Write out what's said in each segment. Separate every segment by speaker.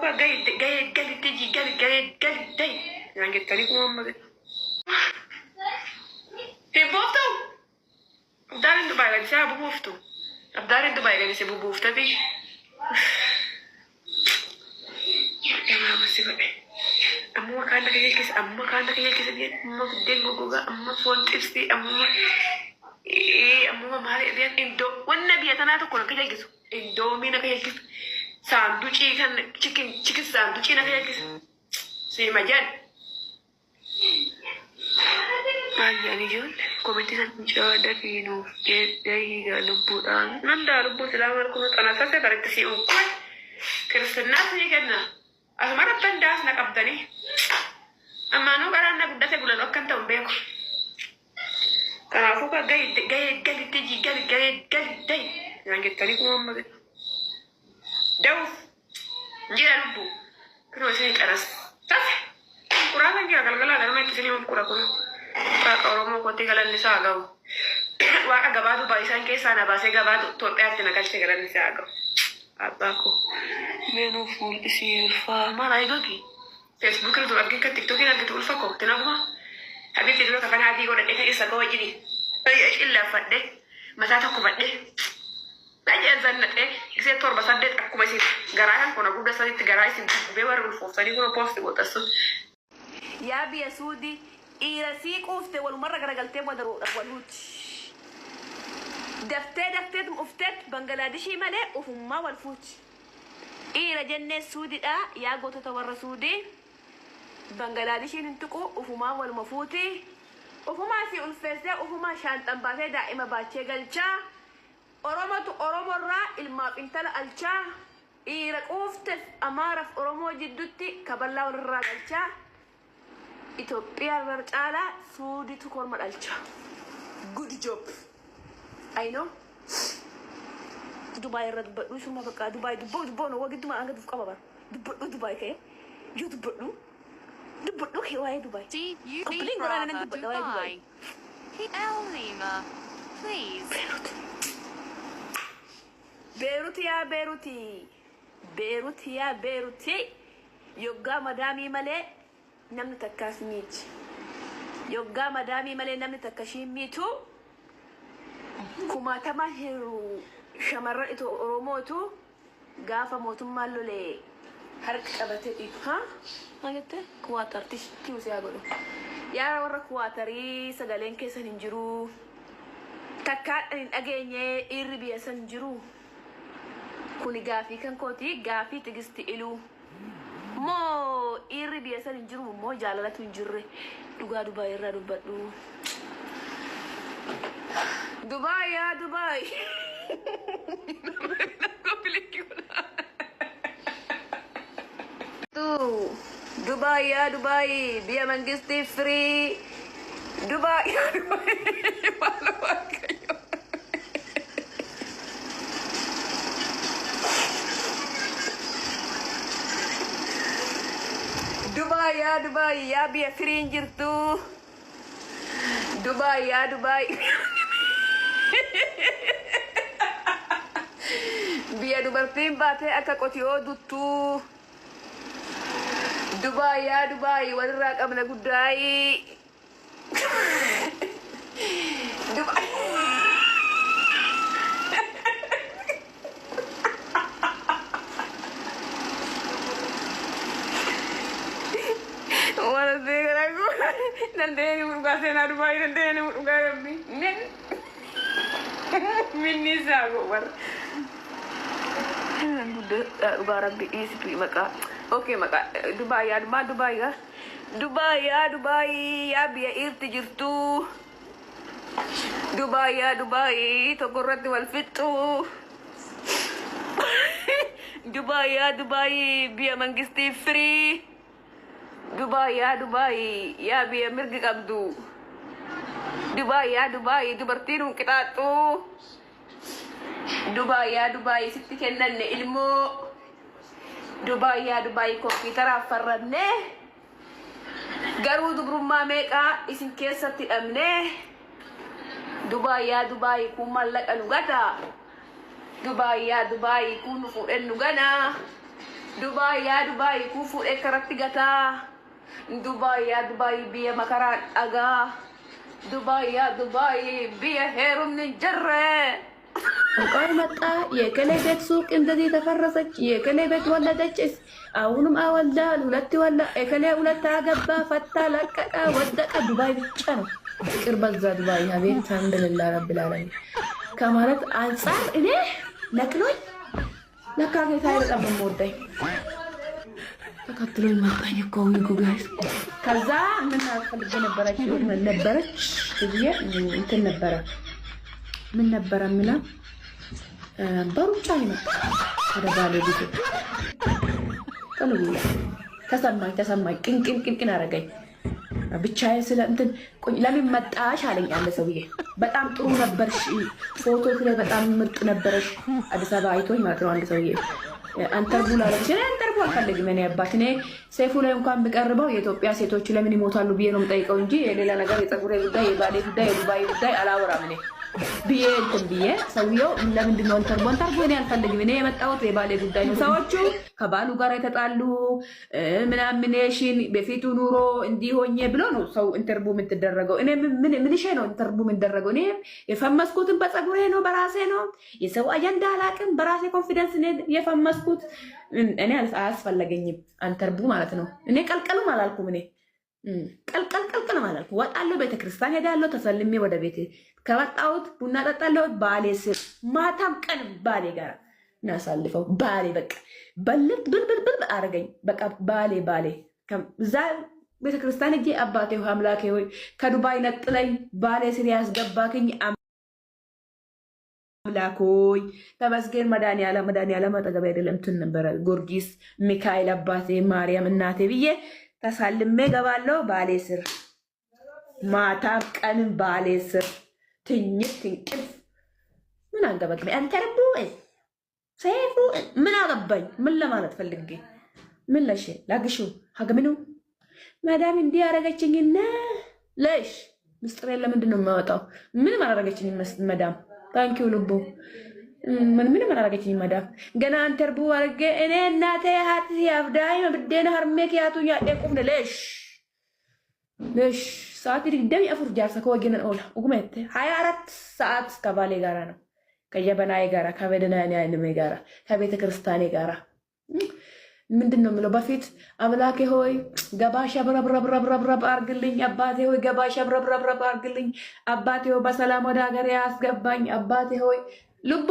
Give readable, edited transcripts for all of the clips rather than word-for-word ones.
Speaker 1: Tanaafuu gadi tiji gadi naan jettanii kuma amma gadi. Himbooftu abdaan Dubaay gadisee bubuuftu abdaan Dubaay gadisee bubuuftati. Masih godhe amma kaan akka keessa biyan amma buddeen goggogaa amma foon xibsii amma maali biyan iddoo wanna biyya tanaa tokko akka jalqisu iddoo miina akka jalqisu saanducii kan chikin saanducii akka jalqisu siima jedhan. Baay'een ijoollee komitii san jooda fiinuuf jedhee lubbuudhaan nandaa lubbuu islaamaa kun xanasase baritti si'uun kun kiristiinaas ni kenna. Asuma rabban daas na qabdanii ammaanuu garaan na guddate bulan akkan ta'u beeku. Kanaafuu gadi tiji gadi naan jettanii kuma amma gadi. Da'uuf jira lubbuu kunoo isin qaras taate kuraasan jira galgalaa galma itti isin kura kun waaqa Oromoo kootii galanni isaa gahu waaqa gabaatu baay'isaan keessaa na baasee gabaatu Itoophiyaatti na galchee galanni isaa gahu. Abaku menu full isi ulfa mana idoki Facebook itu lagi ke TikTok ini lagi ulfa kok tenaguma habis itu kapan hati kau dah isa kau jadi ay illa fadde masa tak ku fadde aja zannat isi tor basadde aku masih garahan kona guda sadi tigarai si be war ulfa sadi kono post ko tasu ya bi sudi ira si qufte wal marra garagalte wadaru walhut دفتت مفتت بنغلاديشي مالي وفما والفوت إيه جنة سودي دا يا قوتو تورا سودي بنغلاديشي ننتقو وفما والمفوتي وفما في الفزة وفما شانتان باسي دائما باتشي قلچا أرومو را الماب انتلا قلچا إيه رقوفتف أمارف أرومو جدوتي كبالا وررا قلچا إتوبيا الرجالة سودي تكور مال قلچا good job. I know. Dubai red but we should have a Dubai the boat no what my angle of cover. Dubai ke? You the but look here why Dubai.
Speaker 2: Dubai. Lima, please. Beiruti. Yoga madami male namni takasmit. Yoga madami male namni takashimitu. Kuma tamahiru shamarra ito Oromoo ito gaafa mootummaan lolee harka qabatee ha maayete kuwaatarti kiusi agolo yaa warra kuwaatarii sagaleen keessan hin jiru takkaadhaan hin dhageenye irri biyya san jiru kuni gaafii kan kooti gaafii tigisti iluu moo irri biyya san hin jiru moo jaalalatu hin jirre dhugaa Dubaay irraa dubbadhu. Dubai ya Dubai. Tuh Dubai ya Dubai biar mangisti free. Dubai ya Dubai. Malu kayo. Dubai ya biar free injir tuh. Dubai ya Dubai. Biar dubartiin baatee akka qotiyoo duttuu Dubaay yaa Dubaay walirraa qabna guddaayi Dubaay wala deegara ko nandeeni murugaa seenaa Dubaay nandeeni murugaa rabbi nen minni saago war Rabbi isi maka oke maka Dubai ya Dubai ya biya irti jirtu Dubai ya Dubai togorati wal fitu Dubai ya Dubai biya mangisti free Dubai ya biya mirgi qabdu Dubai ya Dubai dubartiin kita tuh Dubai ya Dubai sitti kennanne ilmoo Dubai ya Dubai kompiitara farranne garuu dubrummaa meeqa isin keessatti dhabne Dubai ya Dubai kun mallaqa nu gata Dubai ya Dubai kun fuudhen nu gana ዱባይ ያ ዱባይ ኩፉ ኤከረቲ ገታ ዱባይ ያ ዱባይ ቢየ መከራ አጋ ዱባይ ያ ዱባይ ቢየ ሄሩም ንጀረ ቆይ መጣ የከሌ ቤት ሱቅ እንደዚህ ተፈረሰች፣ የከሌ ቤት ወለደችስ፣ አሁንም አወልዳል ሁለት ወላ የከሌ ሁለት አገባ ፈታ ለቀቀ ወደቀ። ዱባይ ብቻ ነው ፍቅር በዛ ዱባይ። አቤት አልሐምዱሊላህ ረብል ዓለሚን ከማለት አንፃር እኔ ነቅሎኝ ለካ ጌታዬ በጣም የምወደኝ ተከትሎኝ መጣኝ እኮ ጉጋይስ። ከዛ ምን አልፈልግ ነበረች ብዬ እንትን ነበረ ምን ነበረ ምና በሩጫ ይመጣ ወደ ባሌ ቤት ቀኑላ ተሰማኝ ቅንቅን አረገኝ። ብቻዬ ስለ እንትን ለምን መጣሽ አለኝ አንድ ሰውዬ። በጣም ጥሩ ነበርሽ፣ ፎቶ ላይ በጣም ምርጥ ነበረሽ። አዲስ አበባ አይቶኝ ማለት ነው አንድ ሰውዬ አንተርቡ ላለች። እኔ አንተርቡ አልፈልግም። እኔ አባት እኔ ሴፉ ላይ እንኳን ብቀርበው የኢትዮጵያ ሴቶች ለምን ይሞታሉ ብዬ ነው የምጠይቀው እንጂ የሌላ ነገር የፀጉሬ ጉዳይ፣ የባሌ ጉዳይ፣ የዱባይ ጉዳይ አላወራም እኔ ብዬ እንትን ብዬ ሰውየው ለምንድን ነው አንተርቡ እኔ አልፈልግም። እኔ የመጣሁት የባሌ ጉዳይ ነው። ሰዎቹ ከባሉ ጋር የተጣሉ ምናምኔሽን በፊቱ ኑሮ እንዲሆኜ ብሎ ነው ሰው ኢንተርቡ የምትደረገው። እኔ ምን ሸ ነው ኢንተርቡ የምትደረገው? እኔ የፈመስኩትን በፀጉሬ ነው በራሴ ነው። የሰው አጀንዳ አላውቅም። በራሴ ኮንፊደንስ የፈመስኩት እኔ አያስፈለገኝም ኢንተርቡ ማለት ነው። እኔ ቀልቀልም አላልኩም። እኔ ቀልቀል ማለት ወጣለሁ፣ ቤተክርስቲያን ሄዳለሁ፣ ተሰልሜ ወደ ቤቴ ከወጣሁት ቡና ጠጣለሁ። ባሌ ስር ማታም ቀን ባሌ ጋር እናሳልፈው። ባሌ በቃ በልጥ ብልብልብል አረገኝ። በቃ ባሌ እዛ ቤተክርስቲያን እጄ አባቴ ሆይ አምላኬ ሆይ ከዱባይ ነጥለኝ ባሌ ስር ያስገባክኝ አምላክ ሆይ ተመስገን። መድኃኒዓለም አጠገቤ አይደለም እንትን ነበረ ጊዮርጊስ ሚካኤል አባቴ ማርያም እናቴ ብዬ ተሳልሜ ገባለሁ። ባሌ ስር ማታም ቀንም ባሌ ስር ትኝት ትንቅልፍ ምን አንገበግበ አንተ ረቡ ሰይፉ ምን አገባኝ? ምን ለማለት ፈልጌ ምን ለሽ ላግሹ ሀገምኑ ማዳም እንዲህ ያደረገችኝና ለሽ ምስጥር ለምንድን ነው የማወጣው? ምን አላደረገችኝ መዳም ታንኪው ልቦ ምን አላደረገችኝ መዳም። ገና አንተርቡ አርገ እኔ እናቴ ሀት ያብዳይ መብደና ሀርሜክ ያቱኛ ደቁም ለሽ ሰዓት ደም ያፉር ጃርሰ ከወገነን ኦላ ኡግመት 24 ሰዓት ከባሌ ጋራ ነው ከጀበናዬ ጋራ ከበደናኔ ጋራ ከቤተ ክርስቲያኔ ጋራ ምንድነው የምለው? በፊት አምላኬ ሆይ ገባሽ ብረብረብረብረብ አርግልኝ፣ አባቴ ሆይ ገባሽ ብረብረብረብ አርግልኝ፣ አባቴ ሆይ በሰላም ወደ ሀገሬ አስገባኝ፣ አባቴ ሆይ ልቦ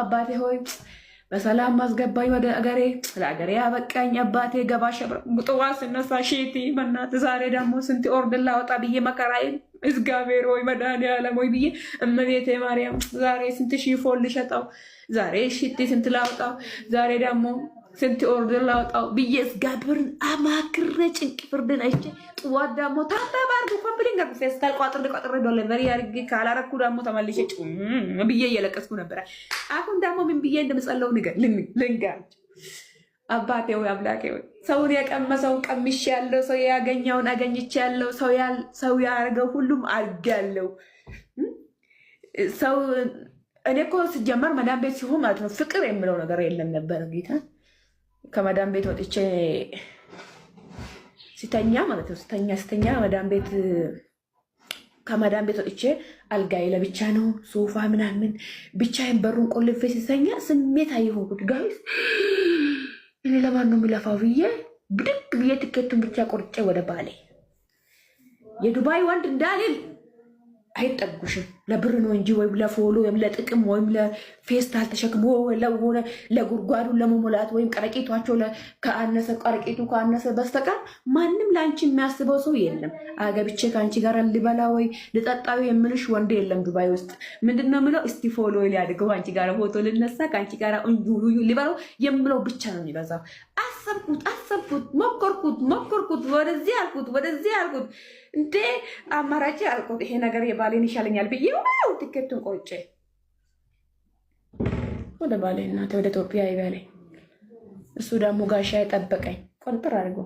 Speaker 2: አባቴ ሆይ በሰላም ማስገባኝ ወደ አገሬ ለአገሬ ያበቃኝ አባቴ ገባሽ ብጥዋ ስነሳ ሺቲ መናት ዛሬ ደግሞ ስንት ኦርደር ላወጣ ብዬ መከራዬ እግዚአብሔር ሆይ መድኃኒዓለም ሆይ ብዬ እመቤቴ ማርያም ዛሬ ስንት ሺፎን ልሸጠው፣ ዛሬ ሽቲ ስንት ላወጣው፣ ዛሬ ደግሞ ስንት ኦርደር ላወጣው ብዬ እግዚአብሔርን አማክሬ ጭንቅ ፍርድን አይቼ ጥዋት ደግሞ ታባርጉ ኮምፕሊንግ አርጉ ፌስታል ቋጥር ዶላር ያርግ ካላረኩ ደግሞ ተመልሼ ብዬ እየለቀስኩ ነበር። አሁን ደግሞ ምን ብዬ እንደምጸለው ልንገራችሁ። አባቴ ሆይ አምላኬ ሆይ ሰውን የቀመሰውን ቀምሼ ያለው ሰው ያገኘውን አገኝቼ ያለው ሰው ያርገው ሁሉም አርጋለው። ሰው እኔ እኮ ሲጀመር መዳም ቤት ሲሆን ማለት ነው ፍቅር የምለው ነገር የለም ነበር ጌታ ከመዳም ቤት ወጥቼ ሲተኛ ማለት ነው ሲተኛ ከመዳም ቤት ወጥቼ አልጋዬ ለብቻ ነው ሶፋ ምናምን ብቻዬን በሩን ቆልፌ ሲተኛ ስሜት አይሆንኩት ጋይስ። እኔ ለማን ነው የሚለፋው ብዬ ብድግ ብዬ ትኬቱን ብቻ ቆርጬ ወደ ባሌ የዱባይ ወንድ እንዳልል አይጠጉሽም ለብር ነው እንጂ ወይም ለፎሎ ወይም ለጥቅም ወይም ለፌስታል ተሸክሞ ለሆነ ለጉርጓዱ ለመሞላት ወይም ቀረቂቷቸው ከአነሰ ቀረቂቱ ከአነሰ በስተቀር ማንም ለአንቺ የሚያስበው ሰው የለም። አገብቼ ከአንቺ ጋር ልበላ ወይ ልጠጣዊ የምልሽ ወንድ የለም ዱባይ ውስጥ። ምንድነው የምለው? እስቲ ፎሎ ሊያድገው አንቺ ጋር ፎቶ ልነሳ ከአንቺ ጋር እንጁሉ ሊበላው የምለው ብቻ ነው የሚበዛው። አሰብኩት ሞከርኩት ወደዚህ አልኩት እንዴ አማራጭ አልኩት ይሄ ነገር የባሌን ይሻለኛል ብዬ ነው ትኬቱን ቆርጬ ወደ ባሌ እናቴ ወደ ኢትዮጵያ ይበለኝ። እሱ ደግሞ ጋሻ የጠበቀኝ ቆንጥር አድርጎ